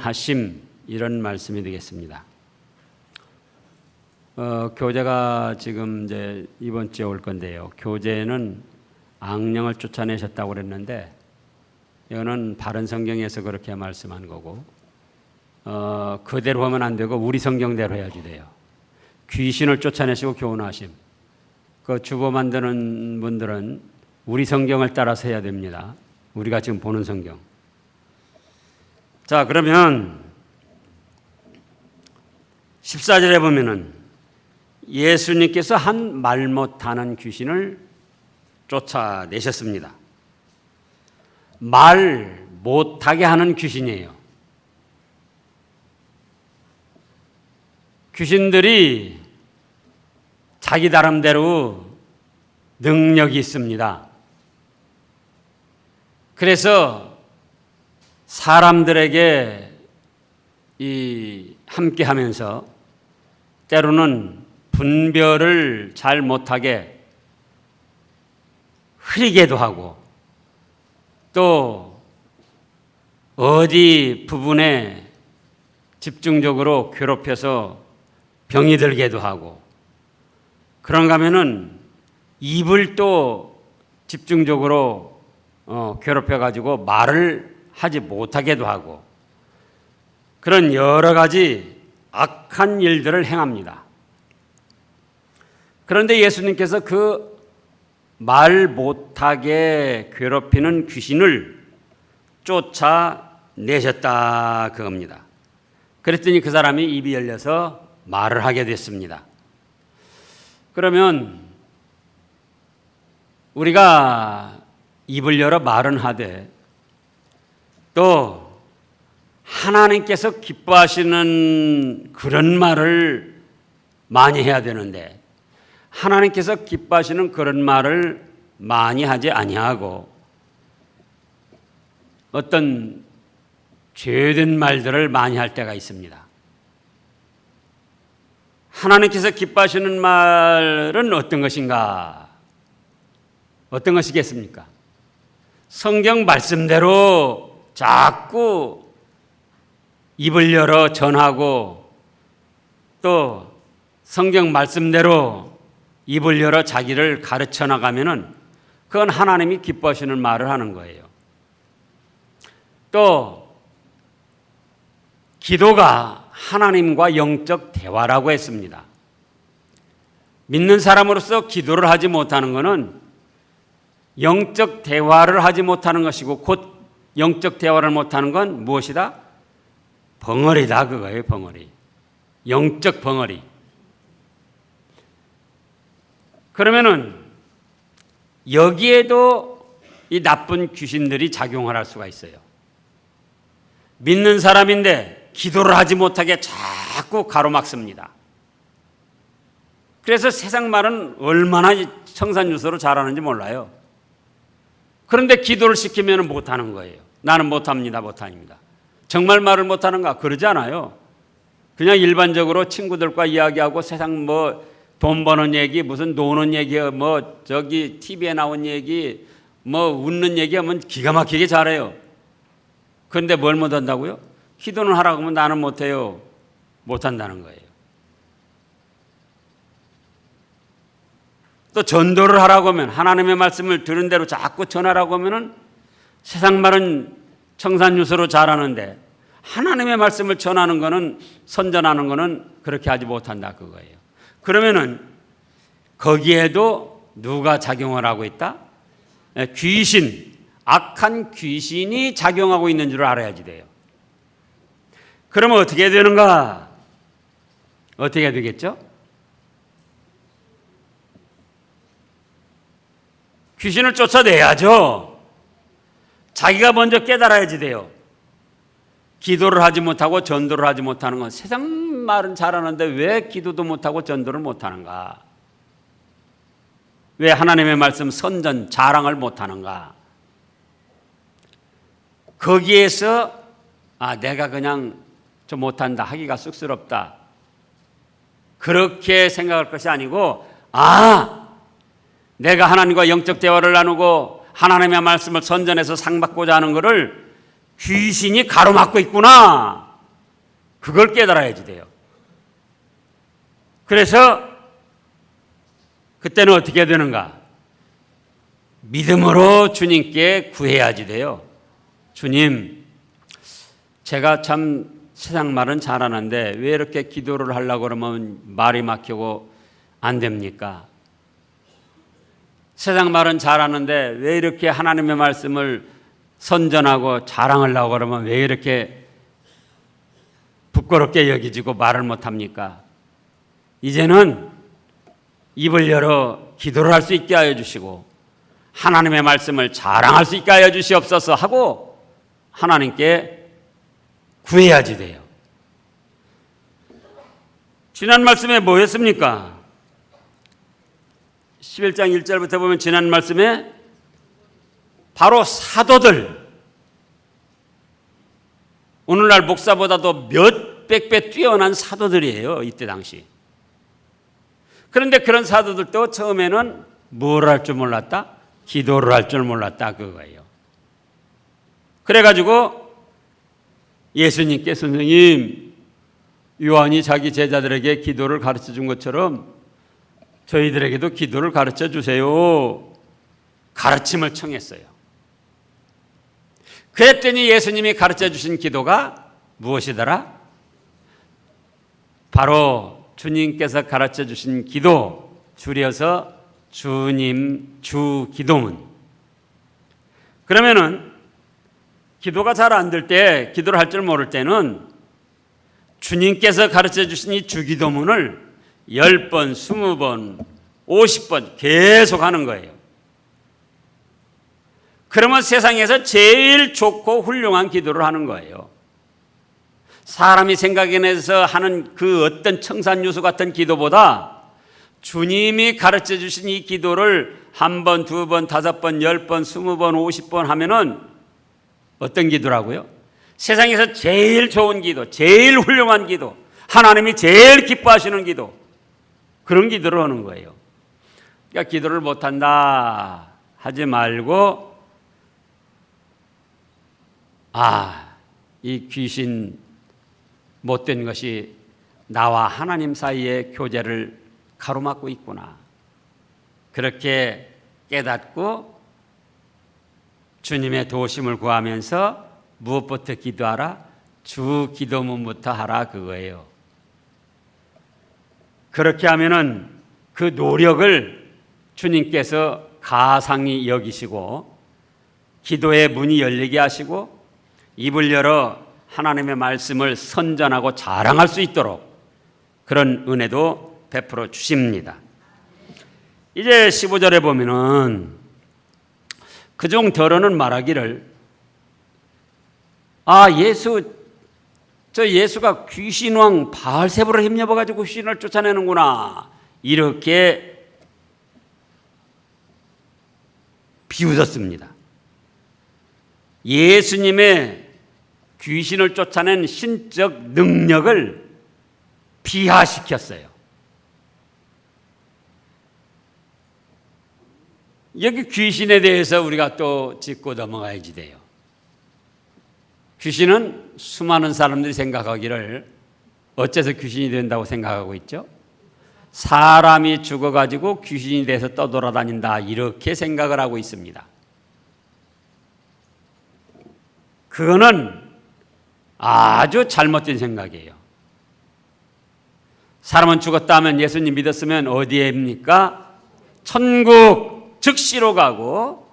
하심 이런 말씀이 되겠습니다. 교재가 지금 이제 이번 주에 올 건데요. 교재는 악령을 쫓아내셨다고 그랬는데 이거는 바른 성경에서 그렇게 말씀한 거고 그대로 하면 안 되고 우리 성경대로 해야지 돼요. 귀신을 쫓아내시고 교훈하심. 그 주보 만드는 분들은 우리 성경을 따라서 해야 됩니다. 우리가 지금 보는 성경. 자, 그러면 14절에 보면은 예수님께서 한 말 못하는 귀신을 쫓아내셨습니다. 말 못하게 하는 귀신이에요. 귀신들이 자기 나름대로 능력이 있습니다. 그래서 사람들에게 함께 하면서 때로는 분별을 잘 못하게 흐리게도 하고 또 어디 부분에 집중적으로 괴롭혀서 병이 들게도 하고 그런가 하면은 입을 또 집중적으로 괴롭혀가지고 말을 하지 못하게도 하고 그런 여러 가지 악한 일들을 행합니다. 그런데 예수님께서 그 말 못하게 괴롭히는 귀신을 쫓아내셨다 그겁니다. 그랬더니 그 사람이 입이 열려서 말을 하게 됐습니다. 그러면 우리가 입을 열어 말은 하되 또 하나님께서 기뻐하시는 그런 말을 많이 해야 되는데 하나님께서 기뻐하시는 그런 말을 많이 하지 아니하고 어떤 죄된 말들을 많이 할 때가 있습니다. 하나님께서 기뻐하시는 말은 어떤 것인가? 어떤 것이겠습니까? 성경 말씀대로 자꾸 입을 열어 전하고 또 성경 말씀대로 입을 열어 자기를 가르쳐 나가면은 그건 하나님이 기뻐하시는 말을 하는 거예요. 또 기도가 하나님과 영적 대화라고 했습니다. 믿는 사람으로서 기도를 하지 못하는 것은 영적 대화를 하지 못하는 것이고 곧 영적 대화를 못하는 건 무엇이다? 벙어리다 그거예요. 벙어리. 영적 벙어리. 그러면은 여기에도 이 나쁜 귀신들이 작용을 할 수가 있어요. 믿는 사람인데 기도를 하지 못하게 자꾸 가로막습니다. 그래서 세상 말은 얼마나 청산유서로 잘하는지 몰라요. 그런데 기도를 시키면 못하는 거예요. 나는 못합니다. 못합니다. 정말 말을 못하는가? 그러지 않아요. 그냥 일반적으로 친구들과 이야기하고 세상 돈 버는 얘기, 무슨 노는 얘기, 저기 TV에 나온 얘기, 웃는 얘기 하면 기가 막히게 잘해요. 그런데 뭘 못한다고요? 기도는 하라고 하면 나는 못해요. 못한다는 거예요. 또 전도를 하라고 하면 하나님의 말씀을 들은 대로 자꾸 전하라고 하면은 세상 말은 청산유서로 잘하는데 하나님의 말씀을 전하는 거는 선전하는 거는 그렇게 하지 못한다 그거예요. 그러면은 거기에도 누가 작용을 하고 있다? 귀신, 악한 귀신이 작용하고 있는 줄 알아야지 돼요. 그러면 어떻게 되는가? 어떻게 되겠죠? 귀신을 쫓아내야죠. 자기가 먼저 깨달아야지 돼요. 기도를 하지 못하고 전도를 하지 못하는 건 세상 말은 잘하는데 왜 기도도 못하고 전도를 못하는가? 왜 하나님의 말씀 선전, 자랑을 못하는가? 거기에서 내가 그냥 좀 못한다, 하기가 쑥스럽다. 그렇게 생각할 것이 아니고 내가 하나님과 영적 대화를 나누고 하나님의 말씀을 선전해서 상 받고자 하는 것을 귀신이 가로막고 있구나. 그걸 깨달아야지 돼요. 그래서 그때는 어떻게 되는가? 믿음으로 주님께 구해야지 돼요. 주님, 제가 참 세상 말은 잘하는데 왜 이렇게 기도를 하려고 그러면 말이 막히고 안 됩니까? 세상 말은 잘하는데 왜 이렇게 하나님의 말씀을 선전하고 자랑하려고 그러면 왜 이렇게 부끄럽게 여기지고 말을 못합니까? 이제는 입을 열어 기도를 할 수 있게 하여 주시고 하나님의 말씀을 자랑할 수 있게 하여 주시옵소서 하고 하나님께 구해야지 돼요. 지난 말씀에 뭐였습니까? 11장 1절부터 보면 지난 말씀에 바로 사도들, 오늘날 목사보다도 몇백 배 뛰어난 사도들이에요. 이때 당시. 그런데 그런 사도들도 처음에는 뭘 할 줄 몰랐다? 기도를 할 줄 몰랐다 그거예요. 그래가지고 예수님께 선생님, 요한이 자기 제자들에게 기도를 가르쳐 준 것처럼 저희들에게도 기도를 가르쳐 주세요. 가르침을 청했어요. 그랬더니 예수님이 가르쳐 주신 기도가 무엇이더라? 바로 주님께서 가르쳐 주신 기도, 줄여서 주님 주 기도문. 그러면은 기도가 잘 안 될 때, 기도를 할 줄 모를 때는 주님께서 가르쳐 주신 이 주기도문을 10번, 20번, 50번 계속 하는 거예요. 그러면 세상에서 제일 좋고 훌륭한 기도를 하는 거예요. 사람이 생각해내서 하는 그 어떤 청산유수 같은 기도보다 주님이 가르쳐 주신 이 기도를 1번, 2번, 5번, 10번, 20번, 50번 하면은 어떤 기도라고요? 세상에서 제일 좋은 기도, 제일 훌륭한 기도, 하나님이 제일 기뻐하시는 기도, 그런 기도를 하는 거예요. 그러니까 기도를 못한다 하지 말고, 이 귀신 못된 것이 나와 하나님 사이의 교제를 가로막고 있구나. 그렇게 깨닫고 주님의 도우심을 구하면서 무엇부터 기도하라? 주 기도문부터 하라 그거예요. 그렇게 하면은 그 노력을 주님께서 가상히 여기시고 기도의 문이 열리게 하시고 입을 열어 하나님의 말씀을 선전하고 자랑할 수 있도록 그런 은혜도 베풀어 주십니다. 이제 15절에 보면은 그중 더러는 말하기를 예수가 귀신왕 바알세불을 힘입어가지고 귀신을 쫓아내는구나 이렇게 비웃었습니다. 예수님의 귀신을 쫓아낸 신적 능력을 비하시켰어요. 여기 귀신에 대해서 우리가 또 짚고 넘어가야지 돼요. 귀신은 수많은 사람들이 생각하기를 어째서 귀신이 된다고 생각하고 있죠? 사람이 죽어가지고 귀신이 돼서 떠돌아다닌다 이렇게 생각을 하고 있습니다. 그거는 아주 잘못된 생각이에요. 사람은 죽었다 하면 예수님 믿었으면 어디에입니까? 천국 즉시로 가고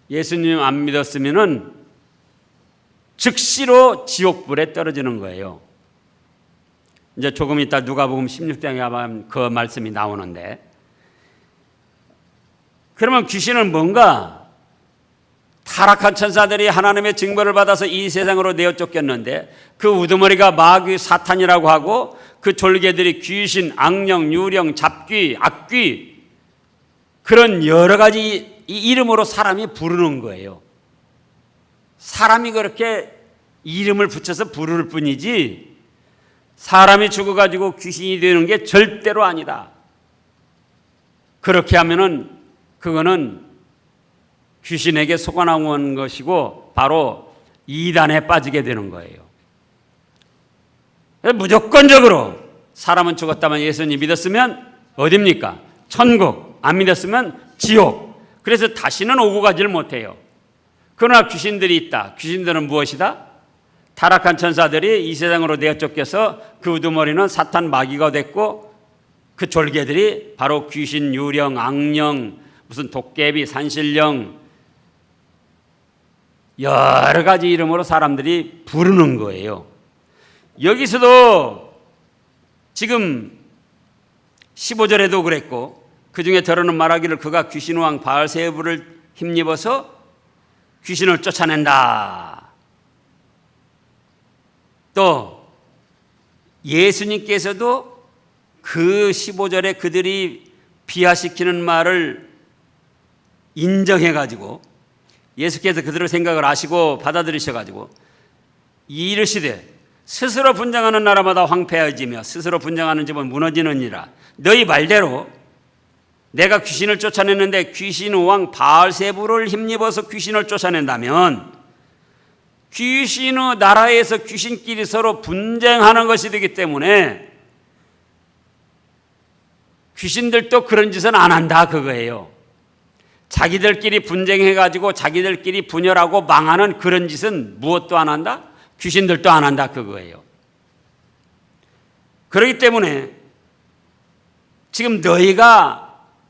예수님 안 믿었으면은 즉시로 지옥불에 떨어지는 거예요. 이제 조금 이따 누가복음 16장에 가면 그 말씀이 나오는데, 그러면 귀신은 뭔가 타락한 천사들이 하나님의 징벌을 받아서 이 세상으로 내어 쫓겼는데 그 우두머리가 마귀 사탄이라고 하고 그 졸개들이 귀신, 악령, 유령, 잡귀, 악귀 그런 여러 가지 이 이름으로 사람이 부르는 거예요. 사람이 그렇게 이름을 붙여서 부를 뿐이지 사람이 죽어가지고 귀신이 되는 게 절대로 아니다. 그렇게 하면은 그거는 귀신에게 속아나온 것이고 바로 이단에 빠지게 되는 거예요. 무조건적으로 사람은 죽었다만 예수님 믿었으면 어딥니까? 천국. 안 믿었으면 지옥. 그래서 다시는 오고 가지를 못해요. 그러나 귀신들이 있다. 귀신들은 무엇이다? 타락한 천사들이 이 세상으로 내어 쫓겨서 그 우두머리는 사탄 마귀가 됐고 그 졸개들이 바로 귀신, 유령, 악령, 무슨 도깨비, 산신령 여러 가지 이름으로 사람들이 부르는 거예요. 여기서도 지금 15절에도 그랬고 그 중에 더러는 말하기를 그가 귀신왕 바알세부를 힘입어서 귀신을 쫓아낸다. 또 예수님께서도 그 15절에 그들이 비하시키는 말을 인정해가지고 예수께서 그들의 생각을 아시고 받아들이셔가지고 이르시되 스스로 분쟁하는 나라마다 황폐해지며 스스로 분쟁하는 집은 무너지느니라. 너희 말대로 내가 귀신을 쫓아냈는데 귀신 왕 바알세부를 힘입어서 귀신을 쫓아낸다면 귀신의 나라에서 귀신끼리 서로 분쟁하는 것이 되기 때문에 귀신들도 그런 짓은 안 한다 그거예요. 자기들끼리 분쟁해가지고 자기들끼리 분열하고 망하는 그런 짓은 무엇도 안 한다? 귀신들도 안 한다 그거예요. 그렇기 때문에 지금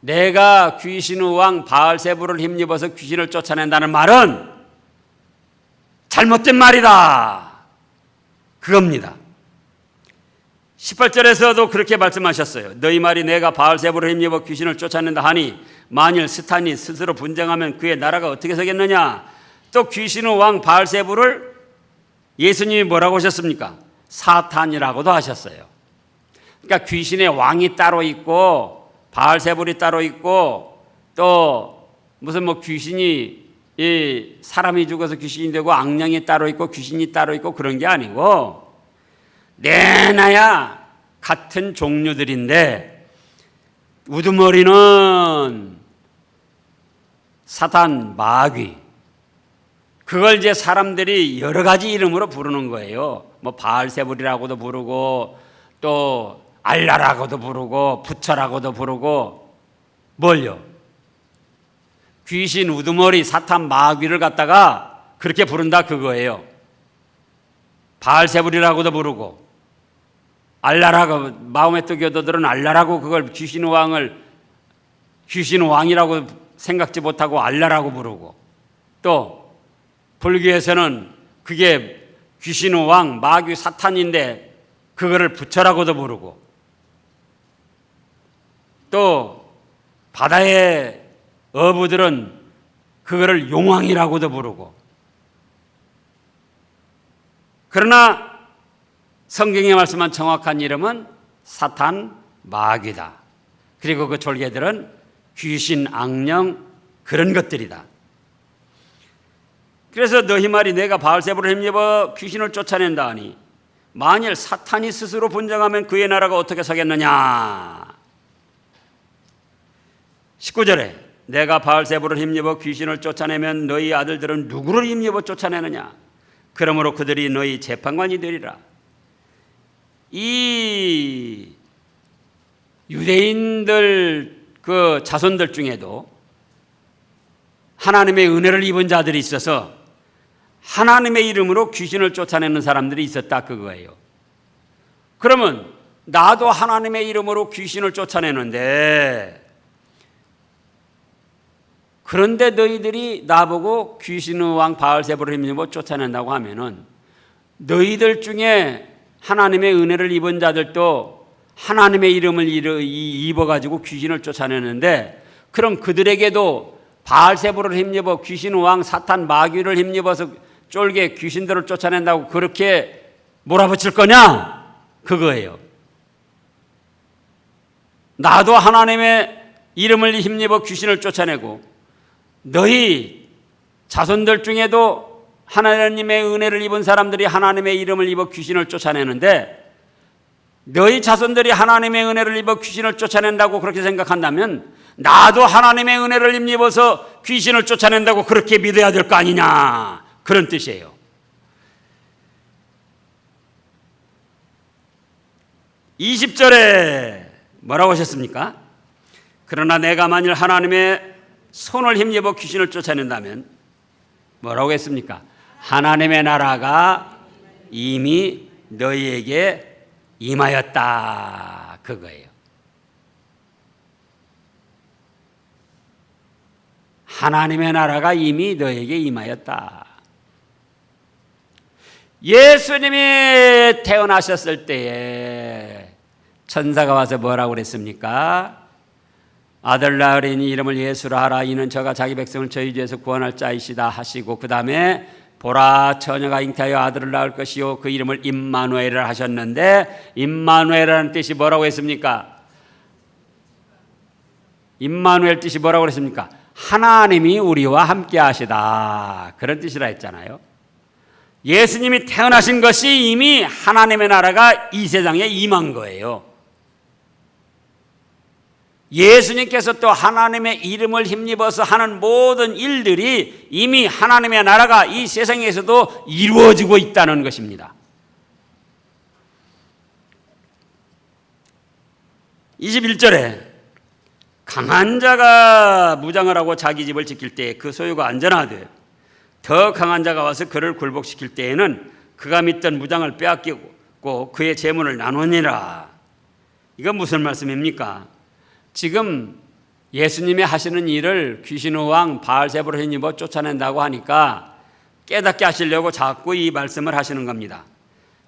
내가 귀신의 왕 바알세부를 힘입어서 귀신을 쫓아낸다는 말은 잘못된 말이다 그겁니다. 18절에서도 그렇게 말씀하셨어요. 너희 말이 내가 바알세부를 힘입어 귀신을 쫓아낸다 하니 만일 스탄이 스스로 분쟁하면 그의 나라가 어떻게 서겠느냐. 또 귀신의 왕 바알세부를 예수님이 뭐라고 하셨습니까? 사탄이라고도 하셨어요. 그러니까 귀신의 왕이 따로 있고 바알세불이 따로 있고 또 무슨 귀신이 사람이 죽어서 귀신이 되고 악령이 따로 있고 귀신이 따로 있고 그런 게 아니고 내나야 같은 종류들인데 우두머리는 사탄 마귀 그걸 이제 사람들이 여러 가지 이름으로 부르는 거예요. 바알세불이라고도 부르고 또 알라라고도 부르고 부처라고도 부르고 뭘요? 귀신, 우두머리, 사탄, 마귀를 갖다가 그렇게 부른다 그거예요. 바알세불이라고도 부르고 알라라고 마호메트 교도들은 알라라고 그걸 귀신 왕이라고 생각지 못하고 알라라고 부르고 또 불교에서는 그게 귀신의 왕, 마귀, 사탄인데 그거를 부처라고도 부르고 또 바다의 어부들은 그거를 용왕이라고도 부르고 그러나 성경에 말씀한 정확한 이름은 사탄, 마귀다. 그리고 그 졸개들은 귀신, 악령 그런 것들이다. 그래서 너희 말이 내가 바알세부를 힘입어 귀신을 쫓아낸다 하니 만일 사탄이 스스로 분쟁하면 그의 나라가 어떻게 서겠느냐. 19절에 내가 바알세부를 힘입어 귀신을 쫓아내면 너희 아들들은 누구를 힘입어 쫓아내느냐. 그러므로 그들이 너희 재판관이 되리라. 이 유대인들 그 자손들 중에도 하나님의 은혜를 입은 자들이 있어서 하나님의 이름으로 귀신을 쫓아내는 사람들이 있었다 그거예요. 그러면 나도 하나님의 이름으로 귀신을 쫓아내는데 그런데 너희들이 나보고 귀신의 왕 바알세부를 힘입어 쫓아낸다고 하면은 너희들 중에 하나님의 은혜를 입은 자들도 하나님의 이름을 입어가지고 귀신을 쫓아내는데 그럼 그들에게도 바알세부를 힘입어 귀신의 왕 사탄 마귀를 힘입어서 쫄게 귀신들을 쫓아낸다고 그렇게 몰아붙일 거냐? 그거예요. 나도 하나님의 이름을 힘입어 귀신을 쫓아내고 너희 자손들 중에도 하나님의 은혜를 입은 사람들이 하나님의 이름을 입어 귀신을 쫓아내는데 너희 자손들이 하나님의 은혜를 입어 귀신을 쫓아낸다고 그렇게 생각한다면 나도 하나님의 은혜를 입어서 귀신을 쫓아낸다고 그렇게 믿어야 될 거 아니냐 그런 뜻이에요. 20절에 뭐라고 하셨습니까? 그러나 내가 만일 하나님의 손을 힘입어 귀신을 쫓아낸다면 뭐라고 했습니까? 하나님의 나라가 이미 너희에게 임하였다. 그거예요. 하나님의 나라가 이미 너희에게 임하였다. 예수님이 태어나셨을 때에 천사가 와서 뭐라고 그랬습니까? 아들 낳으리니 이름을 예수라 하라. 이는 저가 자기 백성을 저희 죄에서 구원할 자이시다 하시고, 그 다음에 보라 처녀가 잉태하여 아들을 낳을 것이요 그 이름을 임마누엘이라 하셨는데, 임마누엘이라는 뜻이 뭐라고 했습니까? 임마누엘 뜻이 뭐라고 그랬습니까? 하나님이 우리와 함께 하시다, 그런 뜻이라 했잖아요. 예수님이 태어나신 것이 이미 하나님의 나라가 이 세상에 임한 거예요. 예수님께서 또 하나님의 이름을 힘입어서 하는 모든 일들이 이미 하나님의 나라가 이 세상에서도 이루어지고 있다는 것입니다. 21절에 강한 자가 무장을 하고 자기 집을 지킬 때에 그 소유가 안전하되 더 강한 자가 와서 그를 굴복시킬 때에는 그가 믿던 무장을 빼앗기고 그의 재물을 나누니라. 이건 무슨 말씀입니까? 지금 예수님이 하시는 일을 귀신의 왕 바알세불을 힘입어 쫓아낸다고 하니까 깨닫게 하시려고 자꾸 이 말씀을 하시는 겁니다.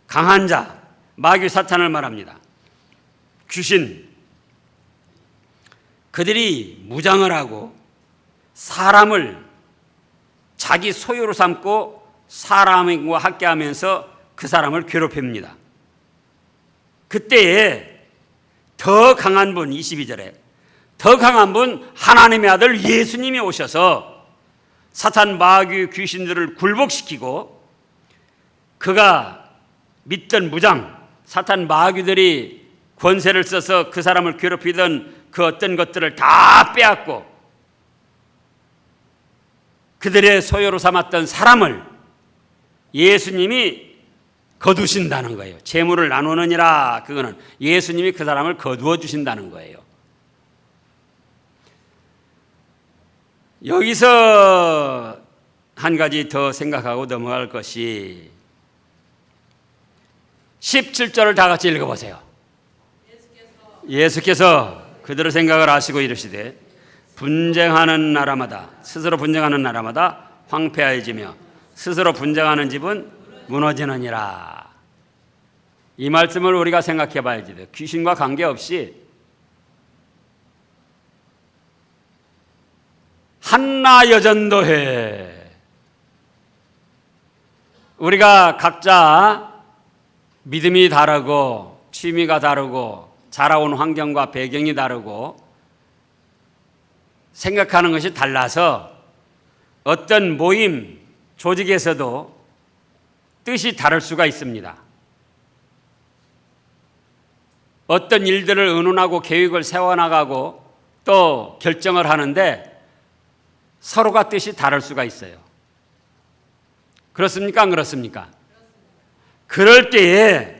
강한 자, 마귀 사탄을 말합니다. 귀신, 그들이 무장을 하고 사람을 자기 소유로 삼고 사람과 함께하면서 그 사람을 괴롭힙니다. 그때에 더 강한 분, 22절에 더 강한 분 하나님의 아들 예수님이 오셔서 사탄 마귀 귀신들을 굴복시키고 그가 믿던 무장, 사탄 마귀들이 권세를 써서 그 사람을 괴롭히던 그 어떤 것들을 다 빼앗고 그들의 소유로 삼았던 사람을 예수님이 거두신다는 거예요. 재물을 나누느니라. 그거는 예수님이 그 사람을 거두어 주신다는 거예요. 여기서 한 가지 더 생각하고 넘어갈 것이 17절을 다 같이 읽어보세요. 예수께서 그들의 생각을 아시고 이르시되 분쟁하는 나라마다 스스로 분쟁하는 나라마다 황폐하여지며 스스로 분쟁하는 집은 무너지느니라. 이 말씀을 우리가 생각해 봐야지 돼. 귀신과 관계없이 한나 여전도 해. 우리가 각자 믿음이 다르고 취미가 다르고 자라온 환경과 배경이 다르고 생각하는 것이 달라서 어떤 모임, 조직에서도 뜻이 다를 수가 있습니다. 어떤 일들을 의논하고 계획을 세워나가고 또 결정을 하는데 서로가 뜻이 다를 수가 있어요. 그렇습니까? 안 그렇습니까? 그럴 때에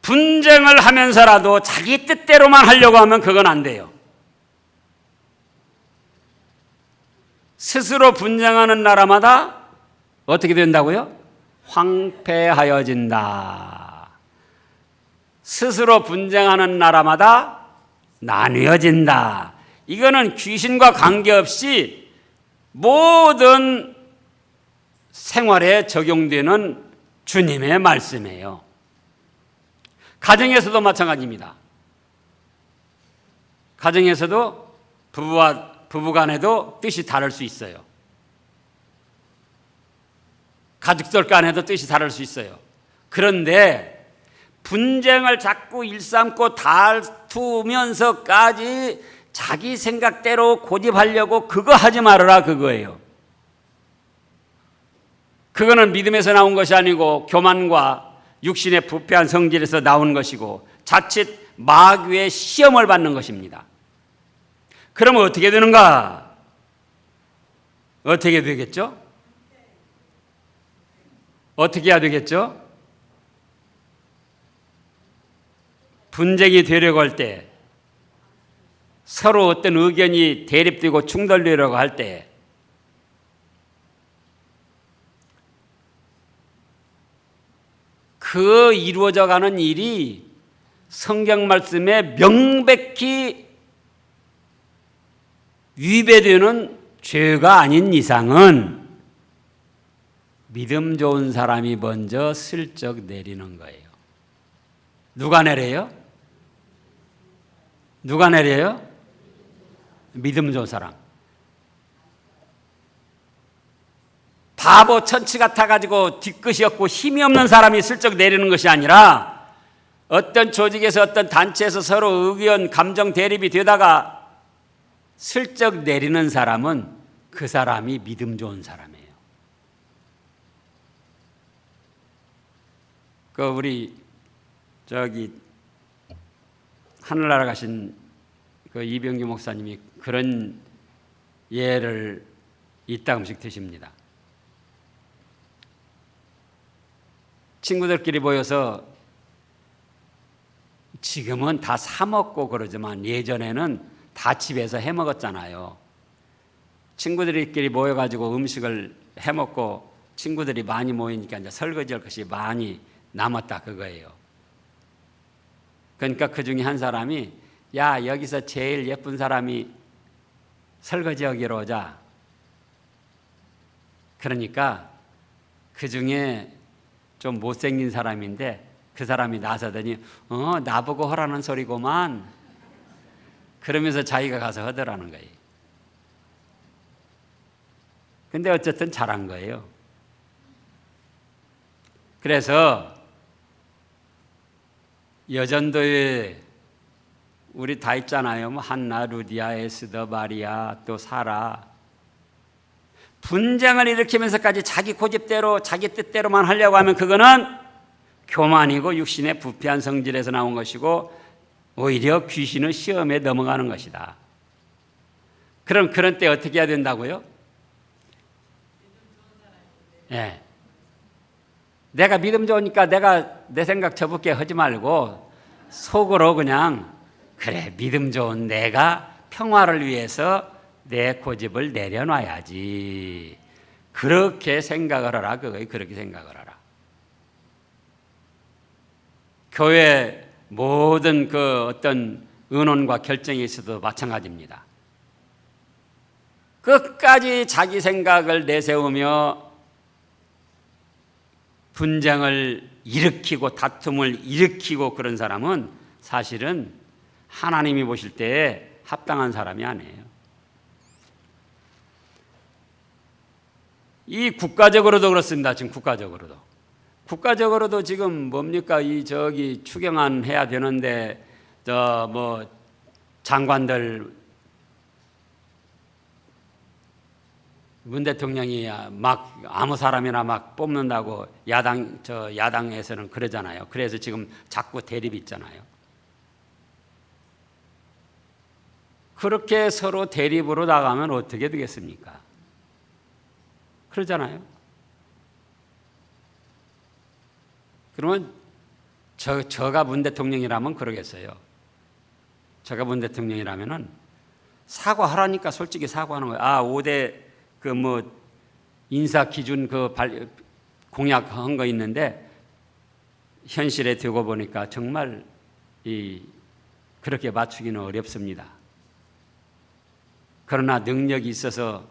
분쟁을 하면서라도 자기 뜻대로만 하려고 하면 그건 안 돼요. 스스로 분쟁하는 나라마다 어떻게 된다고요? 황폐하여진다. 스스로 분쟁하는 나라마다 나뉘어진다. 이거는 귀신과 관계없이 모든 생활에 적용되는 주님의 말씀이에요. 가정에서도 마찬가지입니다. 가정에서도 부부 간에도 뜻이 다를 수 있어요. 가족들 간에도 뜻이 다를 수 있어요. 그런데 분쟁을 자꾸 일삼고 다투면서까지 자기 생각대로 고집하려고 그거 하지 말아라, 그거예요. 그거는 믿음에서 나온 것이 아니고 교만과 육신의 부패한 성질에서 나온 것이고 자칫 마귀의 시험을 받는 것입니다. 그러면 어떻게 되는가? 어떻게 되겠죠? 어떻게 해야 되겠죠? 분쟁이 되려고 할 때, 서로 어떤 의견이 대립되고 충돌되려고 할 때, 그 이루어져 가는 일이 성경 말씀에 명백히 위배되는 죄가 아닌 이상은 믿음 좋은 사람이 먼저 슬쩍 내리는 거예요. 누가 내려요? 누가 내려요? 믿음 좋은 사람. 바보 천치 같아가지고 뒤끝이 없고 힘이 없는 사람이 슬쩍 내리는 것이 아니라 어떤 조직에서 어떤 단체에서 서로 의견, 감정 대립이 되다가 슬쩍 내리는 사람은 그 사람이 믿음 좋은 사람이에요. 우리 하늘나라 가신 그 이병규 목사님이 그런 예를 이따금씩 드십니다. 친구들끼리 모여서 지금은 다 사 먹고 그러지만 예전에는 다 집에서 해 먹었잖아요. 친구들끼리 모여가지고 음식을 해 먹고 친구들이 많이 모이니까 이제 설거지할 것이 많이 남았다 그거예요. 그러니까 그 중에 한 사람이 야 여기서 제일 예쁜 사람이 설거지하기로 오자. 그러니까 그 중에 좀 못생긴 사람인데 그 사람이 나서더니 나보고 하라는 소리고만 그러면서 자기가 가서 하더라는 거예요. 근데 어쨌든 잘한 거예요. 그래서 여전도에 우리 다 있잖아요. 뭐 한나, 루디아, 에스더, 마리아, 또 사라. 분쟁을 일으키면서까지 자기 고집대로 자기 뜻대로만 하려고 하면 그거는 교만이고 육신의 부패한 성질에서 나온 것이고 오히려 귀신의 시험에 넘어가는 것이다. 그럼 그런 때 어떻게 해야 된다고요? 네. 내가 믿음 좋으니까 내가 내 생각 저붙게 하지 말고 속으로 그냥 그래 믿음 좋은 내가 평화를 위해서 내 고집을 내려놔야지. 그렇게 생각을 하라. 그렇게 생각을 하라. 교회 모든 그 어떤 의논과 결정에 있어도 마찬가지입니다. 끝까지 자기 생각을 내세우며 분쟁을 일으키고 다툼을 일으키고 그런 사람은 사실은 하나님이 보실 때에 합당한 사람이 아니에요. 이 국가적으로도 그렇습니다. 지금 국가적으로도 지금 뭡니까? 추경안 해야 되는데 장관들 문 대통령이 막 아무 사람이나 막 뽑는다고 야당에서는 그러잖아요. 그래서 지금 자꾸 대립이 있잖아요. 그렇게 서로 대립으로 나가면 어떻게 되겠습니까? 그러잖아요. 그러면 저가 문 대통령이라면 그러겠어요. 저가 문 대통령이라면은 사과하라니까 솔직히 사과하는 거예요. 5대 인사 기준 공약한 거 있는데 현실에 두고 보니까 정말 그렇게 맞추기는 어렵습니다. 그러나 능력이 있어서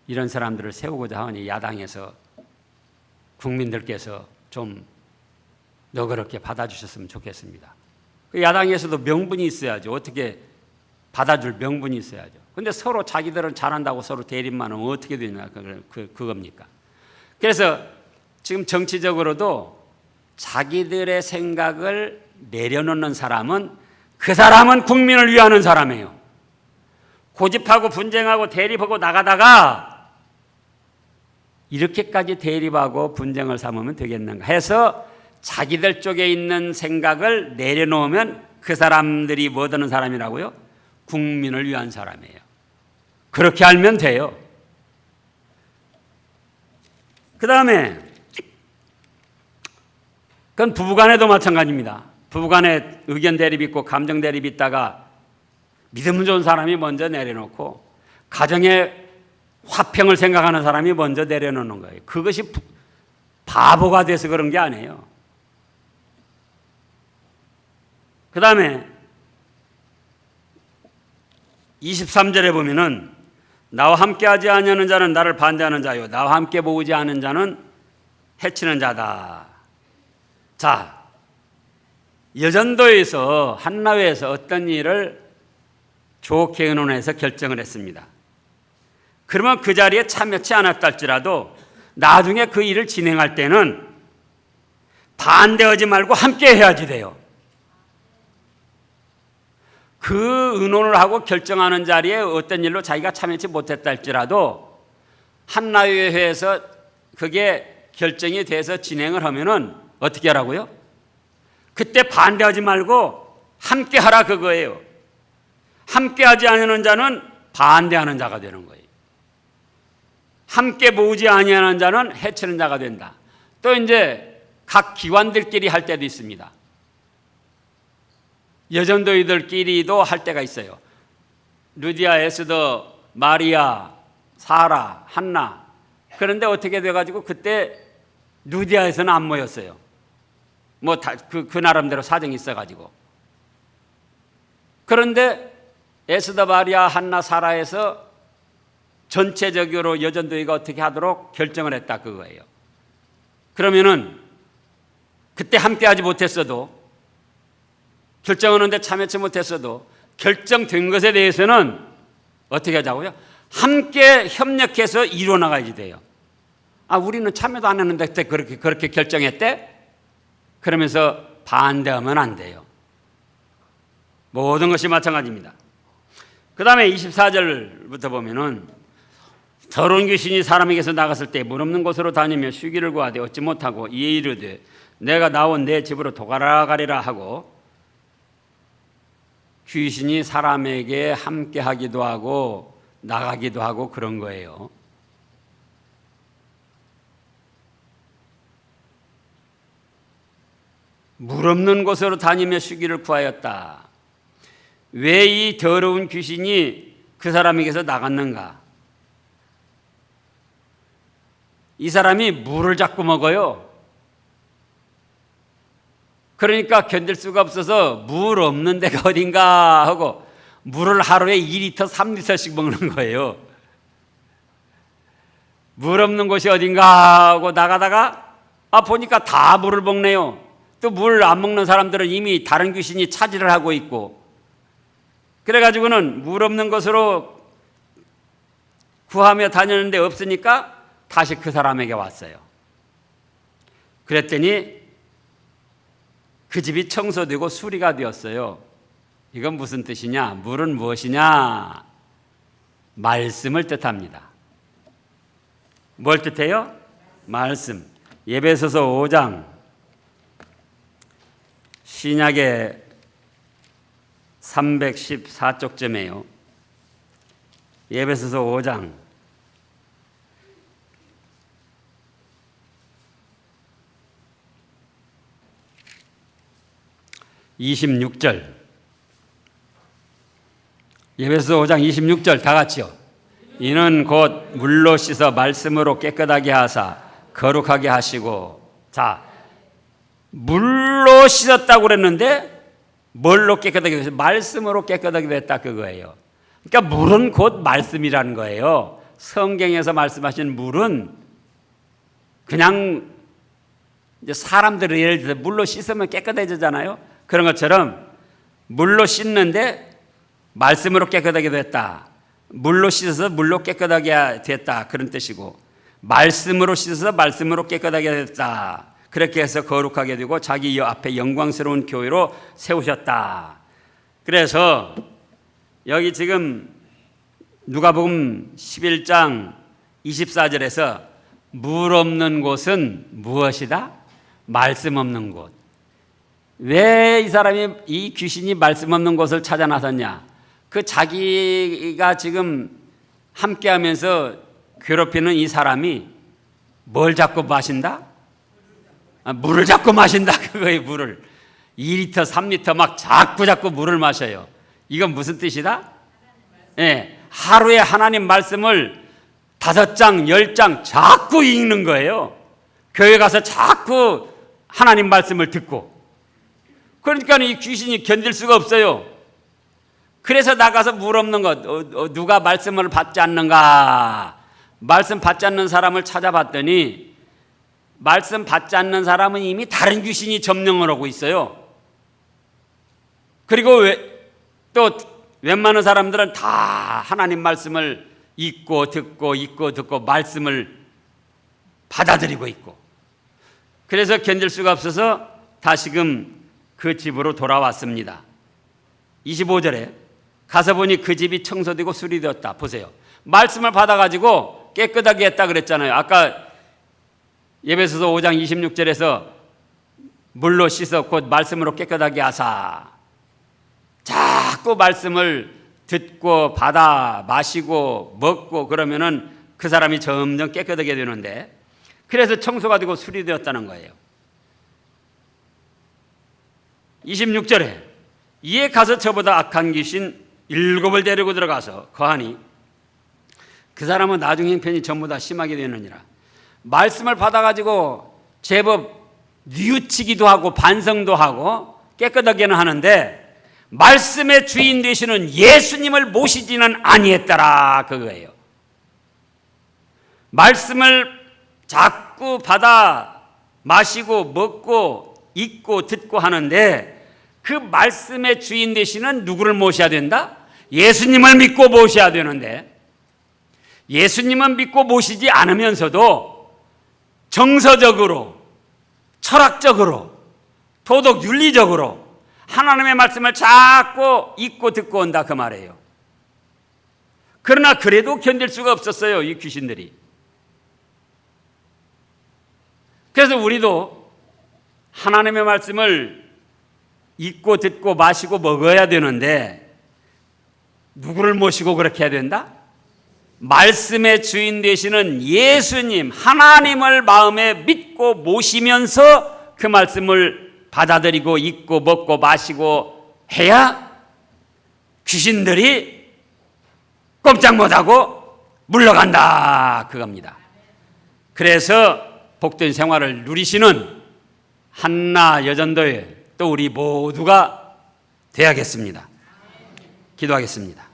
이런 사람들을 세우고자 하니 야당에서 국민들께서 좀 너그럽게 받아주셨으면 좋겠습니다. 그 야당에서도 명분이 있어야죠. 어떻게 받아줄 명분이 있어야죠. 그런데 서로 자기들은 잘한다고 서로 대립만 하면 어떻게 되냐 그겁니까? 그래서 지금 정치적으로도 자기들의 생각을 내려놓는 사람은 그 사람은 국민을 위하는 사람이에요. 고집하고 분쟁하고 대립하고 나가다가 이렇게까지 대립하고 분쟁을 삼으면 되겠는가 해서 자기들 쪽에 있는 생각을 내려놓으면 그 사람들이 뭐 되는 사람이라고요? 국민을 위한 사람이에요. 그렇게 알면 돼요. 그 다음에 그건 부부간에도 마찬가지입니다. 부부간에 의견 대립 있고 감정 대립 있다가 믿음 좋은 사람이 먼저 내려놓고 가정의 화평을 생각하는 사람이 먼저 내려놓는 거예요. 그것이 바보가 돼서 그런 게 아니에요. 그 다음에 23절에 보면은 나와 함께하지 아니하는 자는 나를 반대하는 자요 나와 함께 모으지 않은 자는 해치는 자다. 자, 여전도에서 한나회에서 어떤 일을 좋게 의논해서 결정을 했습니다. 그러면 그 자리에 참여치 않았다 할지라도 나중에 그 일을 진행할 때는 반대하지 말고 함께 해야지 돼요. 그 의논을 하고 결정하는 자리에 어떤 일로 자기가 참여치 못했다 할지라도 한나회에서 그게 결정이 돼서 진행을 하면은 어떻게 하라고요? 그때 반대하지 말고 함께 하라 그거예요. 함께 하지 않는 자는 반대하는 자가 되는 거예요. 함께 모으지 아니하는 자는 해치는 자가 된다. 또 이제 각 기관들끼리 할 때도 있습니다. 여전도이들끼리도 할 때가 있어요. 루디아, 에스더, 마리아, 사라, 한나. 그런데 어떻게 돼가지고 그때 루디아에서는 안 모였어요. 뭐 그 나름대로 사정이 있어가지고. 그런데 에스더, 마리아, 한나, 사라에서 전체적으로 여전도회가 어떻게 하도록 결정을 했다 그거예요. 그러면은 그때 함께하지 못했어도 결정하는데 참여치 못했어도 결정된 것에 대해서는 어떻게 하자고요? 함께 협력해서 이루어나가야지 돼요. 아, 우리는 참여도 안 했는데 그때 그렇게 결정했대? 그러면서 반대하면 안 돼요. 모든 것이 마찬가지입니다. 그 다음에 24절부터 보면은 더러운 귀신이 사람에게서 나갔을 때 물 없는 곳으로 다니며 쉬기를 구하되 얻지 못하고 이에 이르되 내가 나온 내 집으로 돌아가리라 하고 귀신이 사람에게 함께 하기도 하고 나가기도 하고 그런 거예요. 물 없는 곳으로 다니며 쉬기를 구하였다. 왜 이 더러운 귀신이 그 사람에게서 나갔는가? 이 사람이 물을 자꾸 먹어요. 그러니까 견딜 수가 없어서 물 없는 데가 어딘가 하고 물을 하루에 2리터, 3리터씩 먹는 거예요. 물 없는 곳이 어딘가 하고 나가다가 보니까 다 물을 먹네요. 또 물 안 먹는 사람들은 이미 다른 귀신이 차지를 하고 있고 그래가지고는 물 없는 곳으로 구하며 다녔는데 없으니까 다시 그 사람에게 왔어요. 그랬더니 그 집이 청소되고 수리가 되었어요. 이건 무슨 뜻이냐? 물은 무엇이냐? 말씀을 뜻합니다. 뭘 뜻해요? 말씀. 에베소서 5장 신약의 314쪽쯤에요. 에베소서 5장 26절. 에베소서 5장 26절 다 같이요. 이는 곧 물로 씻어 말씀으로 깨끗하게 하사 거룩하게 하시고. 자, 물로 씻었다고 그랬는데 뭘로 깨끗하게 됐어요? 말씀으로 깨끗하게 됐다 그거예요. 그러니까 물은 곧 말씀이라는 거예요. 성경에서 말씀하신 물은 그냥 이제 사람들을 예를 들어 물로 씻으면 깨끗해지잖아요. 그런 것처럼 물로 씻는데 말씀으로 깨끗하게 됐다. 물로 씻어서 물로 깨끗하게 됐다. 그런 뜻이고 말씀으로 씻어서 말씀으로 깨끗하게 됐다. 그렇게 해서 거룩하게 되고 자기 앞에 영광스러운 교회로 세우셨다. 그래서 여기 지금 누가복음 11장 24절에서 물 없는 곳은 무엇이다? 말씀 없는 곳. 왜 이 사람이 이 귀신이 말씀 없는 곳을 찾아 나섰냐? 그 자기가 지금 함께하면서 괴롭히는 이 사람이 뭘 자꾸 마신다? 물을 자꾸 마신다 그거예요. 물을. 2리터, 3리터 막 자꾸 물을 마셔요. 이건 무슨 뜻이다? 예, 하루에 하나님 말씀을 5장, 10장 자꾸 읽는 거예요. 교회 가서 자꾸 하나님 말씀을 듣고. 그러니까 이 귀신이 견딜 수가 없어요. 그래서 나가서 물 없는 것, 누가 말씀을 받지 않는가? 말씀 받지 않는 사람을 찾아봤더니 말씀 받지 않는 사람은 이미 다른 귀신이 점령을 하고 있어요. 그리고 또 웬만한 사람들은 다 하나님 말씀을 읽고 듣고 말씀을 받아들이고 있고. 그래서 견딜 수가 없어서 다시금 그 집으로 돌아왔습니다. 25절에 가서 보니 그 집이 청소되고 수리되었다. 보세요. 말씀을 받아가지고 깨끗하게 했다 그랬잖아요. 아까 에베소서 5장 26절에서 물로 씻어 곧 말씀으로 깨끗하게 하사. 자꾸 말씀을 듣고 받아 마시고 먹고 그러면은 그 사람이 점점 깨끗하게 되는데, 그래서 청소가 되고 수리되었다는 거예요. 26절에 이에 가서 저보다 악한 귀신 7을 데리고 들어가서 거하니 그 사람은 나중 형편이 전부 다 심하게 되느니라. 말씀을 받아가지고 제법 뉘우치기도 하고 반성도 하고 깨끗하게는 하는데 말씀의 주인 되시는 예수님을 모시지는 아니했더라, 그거예요. 말씀을 자꾸 받아 마시고 먹고 읽고 듣고 하는데 그 말씀의 주인 되시는 누구를 모셔야 된다? 예수님을 믿고 모셔야 되는데 예수님은 믿고 모시지 않으면서도 정서적으로, 철학적으로, 도덕 윤리적으로 하나님의 말씀을 자꾸 읽고 듣고 온다, 그 말이에요. 그러나 그래도 견딜 수가 없었어요, 이 귀신들이. 그래서 우리도 하나님의 말씀을 읽고 듣고 마시고 먹어야 되는데 누구를 모시고 그렇게 해야 된다? 말씀의 주인 되시는 예수님, 하나님을 마음에 믿고 모시면서 그 말씀을 받아들이고 읽고 먹고 마시고 해야 귀신들이 꼼짝 못하고 물러간다, 그겁니다. 그래서 복된 생활을 누리시는 한나 여전도회 또 우리 모두가 되어야겠습니다. 기도하겠습니다.